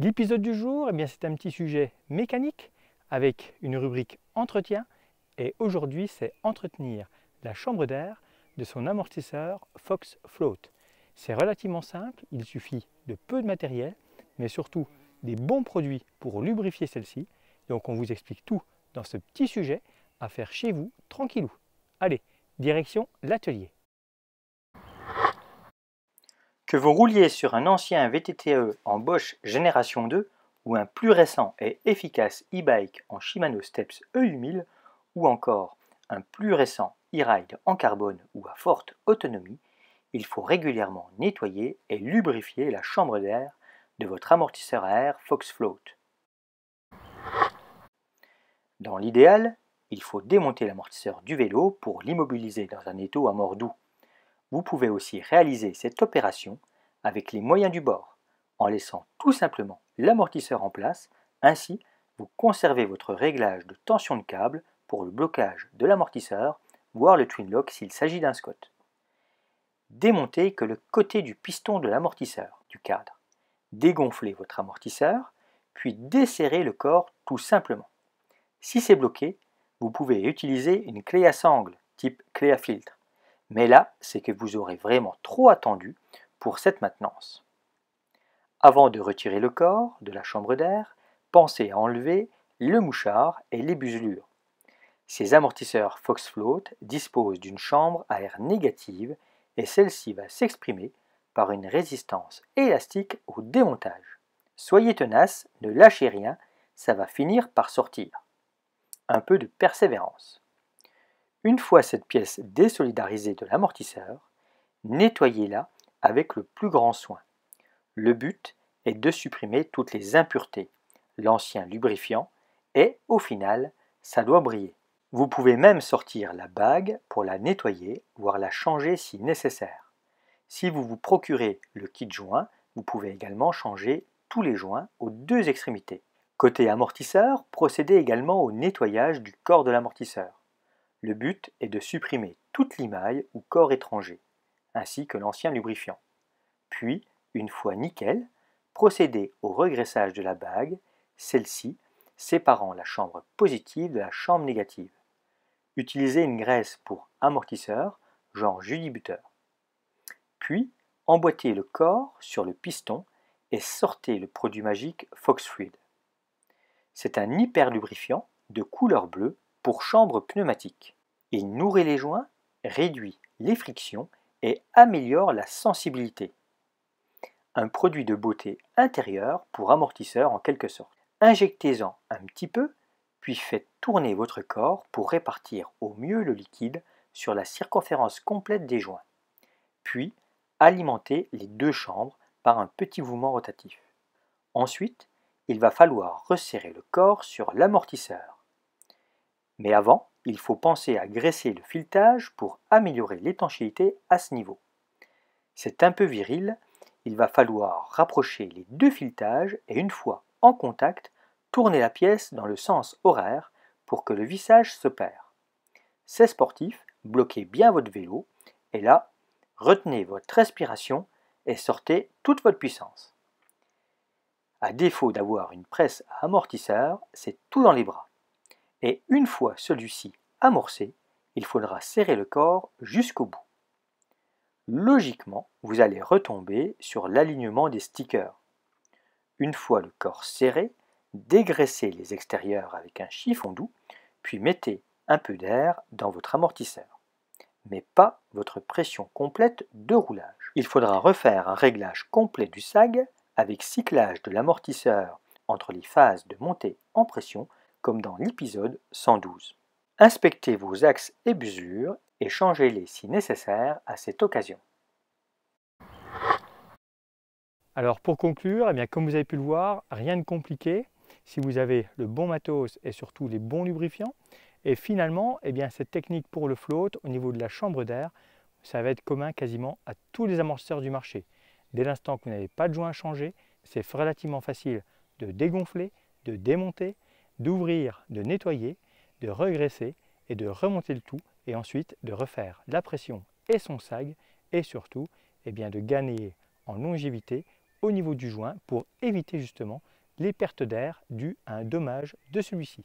L'épisode du jour, c'est un petit sujet mécanique avec une rubrique entretien. Et aujourd'hui, c'est entretenir la chambre d'air de son amortisseur Fox Float. C'est relativement simple, il suffit de peu de matériel, mais surtout des bons produits pour lubrifier celle-ci. Donc on vous explique tout dans ce petit sujet à faire chez vous, tranquillou. Allez, direction l'atelier. Que vous rouliez sur un ancien VTTE en Bosch Génération 2 ou un plus récent et efficace e-bike en Shimano Steps EU1000 ou encore un plus récent e-ride en carbone ou à forte autonomie, il faut régulièrement nettoyer et lubrifier la chambre d'air de votre amortisseur à air Fox Float. Dans l'idéal, il faut démonter l'amortisseur du vélo pour l'immobiliser dans un étau à mort doux. Vous pouvez aussi réaliser cette opération avec les moyens du bord, en laissant tout simplement l'amortisseur en place. Ainsi, vous conservez votre réglage de tension de câble pour le blocage de l'amortisseur, voire le twin lock s'il s'agit d'un Scott. Démontez que le côté du piston de l'amortisseur du cadre. Dégonflez votre amortisseur, puis desserrez le corps tout simplement. Si c'est bloqué, vous pouvez utiliser une clé à sangle type clé à filtre. Mais là, c'est que vous aurez vraiment trop attendu pour cette maintenance. Avant de retirer le corps de la chambre d'air, pensez à enlever le mouchard et les buselures. Ces amortisseurs Fox Float disposent d'une chambre à air négative et celle-ci va s'exprimer par une résistance élastique au démontage. Soyez tenace, ne lâchez rien, ça va finir par sortir. Un peu de persévérance. Une fois cette pièce désolidarisée de l'amortisseur, nettoyez-la avec le plus grand soin. Le but est de supprimer toutes les impuretés, l'ancien lubrifiant, et au final, ça doit briller. Vous pouvez même sortir la bague pour la nettoyer, voire la changer si nécessaire. Si vous vous procurez le kit joint, vous pouvez également changer tous les joints aux deux extrémités. Côté amortisseur, procédez également au nettoyage du corps de l'amortisseur. Le but est de supprimer toute limaille ou corps étranger, ainsi que l'ancien lubrifiant. Puis, une fois nickel, procédez au regraissage de la bague, celle-ci séparant la chambre positive de la chambre négative. Utilisez une graisse pour amortisseur, genre Judy Butter. Puis, emboîtez le corps sur le piston et sortez le produit magique Fox Fluid. C'est un hyper lubrifiant de couleur bleue pour chambre pneumatique. Il nourrit les joints, réduit les frictions et améliore la sensibilité. Un produit de beauté intérieure pour amortisseur en quelque sorte. Injectez-en un petit peu, puis faites tourner votre corps pour répartir au mieux le liquide sur la circonférence complète des joints. Puis, alimentez les deux chambres par un petit mouvement rotatif. Ensuite, il va falloir resserrer le corps sur l'amortisseur. Mais avant, il faut penser à graisser le filetage pour améliorer l'étanchéité à ce niveau. C'est un peu viril, il va falloir rapprocher les deux filetages et une fois en contact, tourner la pièce dans le sens horaire pour que le vissage s'opère. C'est sportif, bloquez bien votre vélo et là, retenez votre respiration et sortez toute votre puissance. À défaut d'avoir une presse à amortisseur, c'est tout dans les bras. Et une fois celui-ci amorcé, il faudra serrer le corps jusqu'au bout. Logiquement, vous allez retomber sur l'alignement des stickers. Une fois le corps serré, dégraissez les extérieurs avec un chiffon doux, puis mettez un peu d'air dans votre amortisseur, mais pas votre pression complète de roulage. Il faudra refaire un réglage complet du sag avec cyclage de l'amortisseur entre les phases de montée en pression, comme dans l'épisode 112. Inspectez vos axes et busures et changez-les si nécessaire à cette occasion. Alors pour conclure, comme vous avez pu le voir, rien de compliqué si vous avez le bon matos et surtout les bons lubrifiants. Et finalement, cette technique pour le float au niveau de la chambre d'air, ça va être commun quasiment à tous les amortisseurs du marché. Dès l'instant que vous n'avez pas de joint à changer, c'est relativement facile de dégonfler, de démonter, d'ouvrir, de nettoyer, de regraisser et de remonter le tout et ensuite de refaire la pression et son sag et surtout de gagner en longévité au niveau du joint pour éviter justement les pertes d'air dues à un dommage de celui-ci.